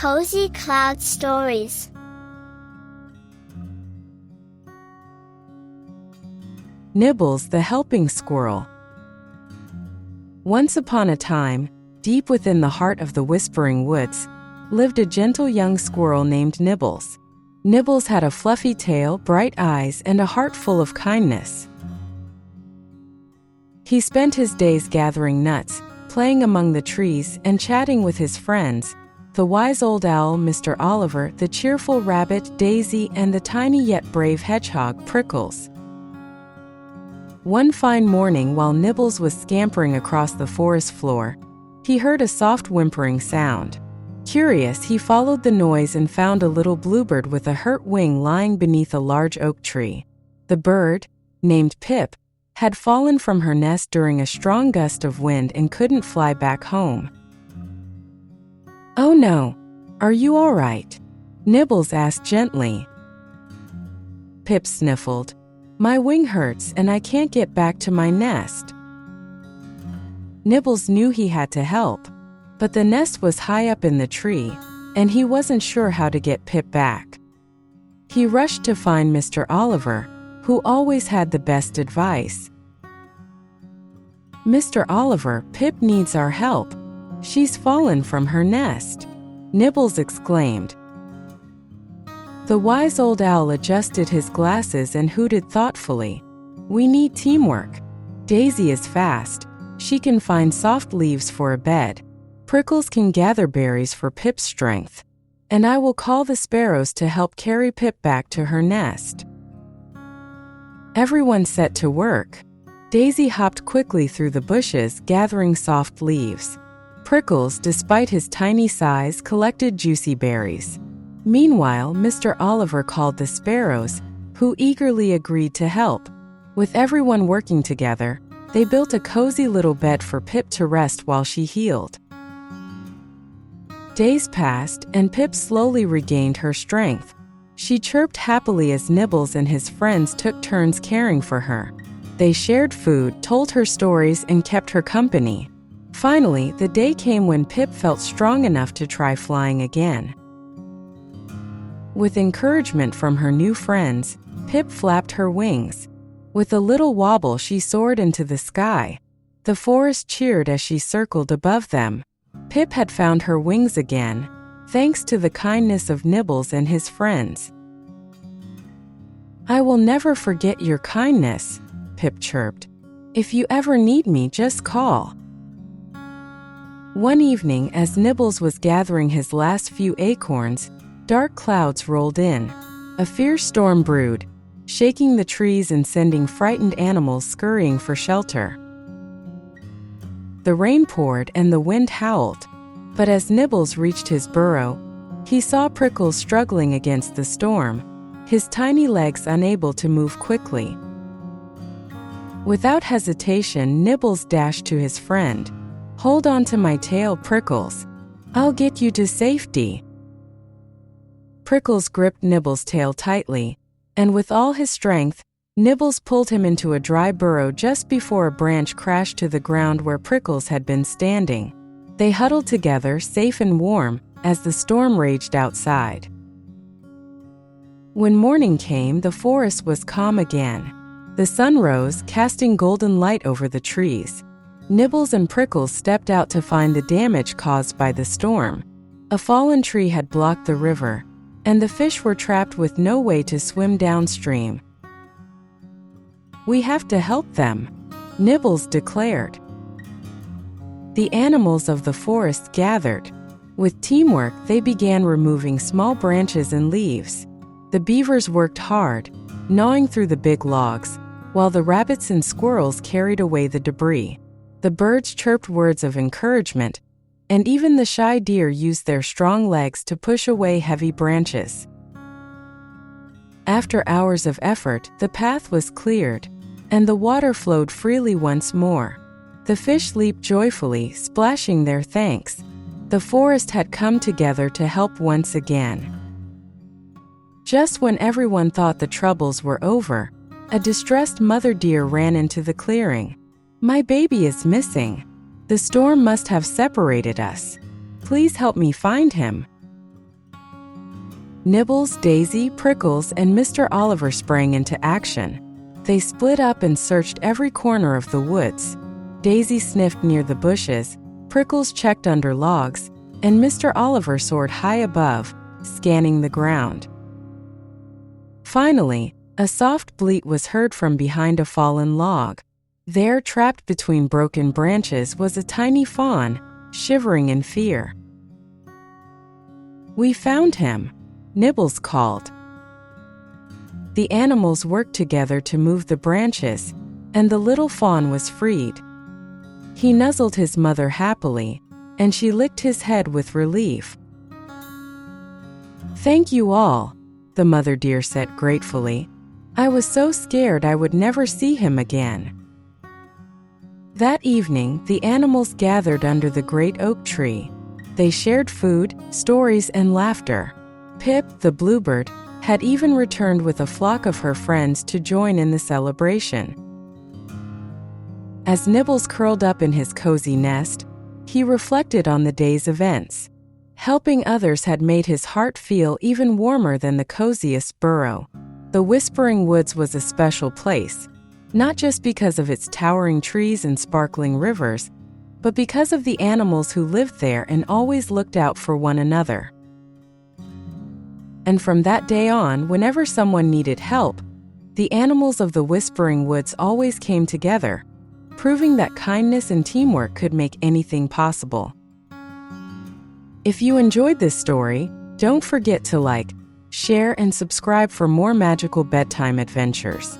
Cozy Cloud Stories. Nibbles the helping squirrel. Once upon a time, deep within the heart of the Whispering Woods, lived a gentle young squirrel named Nibbles. Nibbles had a fluffy tail, bright eyes, and a heart full of kindness. He spent his days gathering nuts, playing among the trees, and chatting with his friends, the wise old owl Mr. Oliver, the cheerful rabbit Daisy, and the tiny yet brave hedgehog Prickles. One fine morning, while Nibbles was scampering across the forest floor, he heard a soft whimpering sound. Curious, he followed the noise and found a little bluebird with a hurt wing lying beneath a large oak tree. The bird, named Pip, had fallen from her nest during a strong gust of wind and couldn't fly back home. "Oh no, are you all right?" Nibbles asked gently. Pip sniffled. "My wing hurts and I can't get back to my nest." Nibbles knew he had to help, but the nest was high up in the tree, and he wasn't sure how to get Pip back. He rushed to find Mr. Oliver, who always had the best advice. "Mr. Oliver, Pip needs our help. She's fallen from her nest," Nibbles exclaimed. The wise old owl adjusted his glasses and hooted thoughtfully. "We need teamwork. Daisy is fast. She can find soft leaves for a bed. Prickles can gather berries for Pip's strength. And I will call the sparrows to help carry Pip back to her nest." Everyone set to work. Daisy hopped quickly through the bushes, gathering soft leaves. Prickles, despite his tiny size, collected juicy berries. Meanwhile, Mr. Oliver called the sparrows, who eagerly agreed to help. With everyone working together, they built a cozy little bed for Pip to rest while she healed. Days passed, and Pip slowly regained her strength. She chirped happily as Nibbles and his friends took turns caring for her. They shared food, told her stories, and kept her company. Finally, the day came when Pip felt strong enough to try flying again. With encouragement from her new friends, Pip flapped her wings. With a little wobble, she soared into the sky. The forest cheered as she circled above them. Pip had found her wings again, thanks to the kindness of Nibbles and his friends. "I will never forget your kindness," Pip chirped. "If you ever need me, just call." One evening, as Nibbles was gathering his last few acorns, dark clouds rolled in. A fierce storm brewed, shaking the trees and sending frightened animals scurrying for shelter. The rain poured and the wind howled, but as Nibbles reached his burrow, he saw Prickles struggling against the storm, his tiny legs unable to move quickly. Without hesitation, Nibbles dashed to his friend. "Hold on to my tail, Prickles. I'll get you to safety." Prickles gripped Nibbles' tail tightly, and with all his strength, Nibbles pulled him into a dry burrow just before a branch crashed to the ground where Prickles had been standing. They huddled together, safe and warm, as the storm raged outside. When morning came, the forest was calm again. The sun rose, casting golden light over the trees. Nibbles and Prickles stepped out to find the damage caused by the storm. A fallen tree had blocked the river, and the fish were trapped with no way to swim downstream. "We have to help them," Nibbles declared. The animals of the forest gathered. With teamwork, they began removing small branches and leaves. The beavers worked hard, gnawing through the big logs, while the rabbits and squirrels carried away the debris. The birds chirped words of encouragement, and even the shy deer used their strong legs to push away heavy branches. After hours of effort, the path was cleared, and the water flowed freely once more. The fish leaped joyfully, splashing their thanks. The forest had come together to help once again. Just when everyone thought the troubles were over, a distressed mother deer ran into the clearing. "My baby is missing. The storm must have separated us. Please help me find him." Nibbles, Daisy, Prickles, and Mr. Oliver sprang into action. They split up and searched every corner of the woods. Daisy sniffed near the bushes, Prickles checked under logs, and Mr. Oliver soared high above, scanning the ground. Finally, a soft bleat was heard from behind a fallen log. There, trapped between broken branches, was a tiny fawn, shivering in fear. "We found him," Nibbles called. The animals worked together to move the branches, and the little fawn was freed. He nuzzled his mother happily, and she licked his head with relief. "Thank you all," the mother deer said gratefully. "I was so scared I would never see him again." That evening, the animals gathered under the great oak tree. They shared food, stories, and laughter. Pip, the bluebird, had even returned with a flock of her friends to join in the celebration. As Nibbles curled up in his cozy nest, he reflected on the day's events. Helping others had made his heart feel even warmer than the coziest burrow. The Whispering Woods was a special place, not just because of its towering trees and sparkling rivers, but because of the animals who lived there and always looked out for one another. And from that day on, whenever someone needed help, the animals of the Whispering Woods always came together, proving that kindness and teamwork could make anything possible. If you enjoyed this story, don't forget to like, share, and subscribe for more magical bedtime adventures.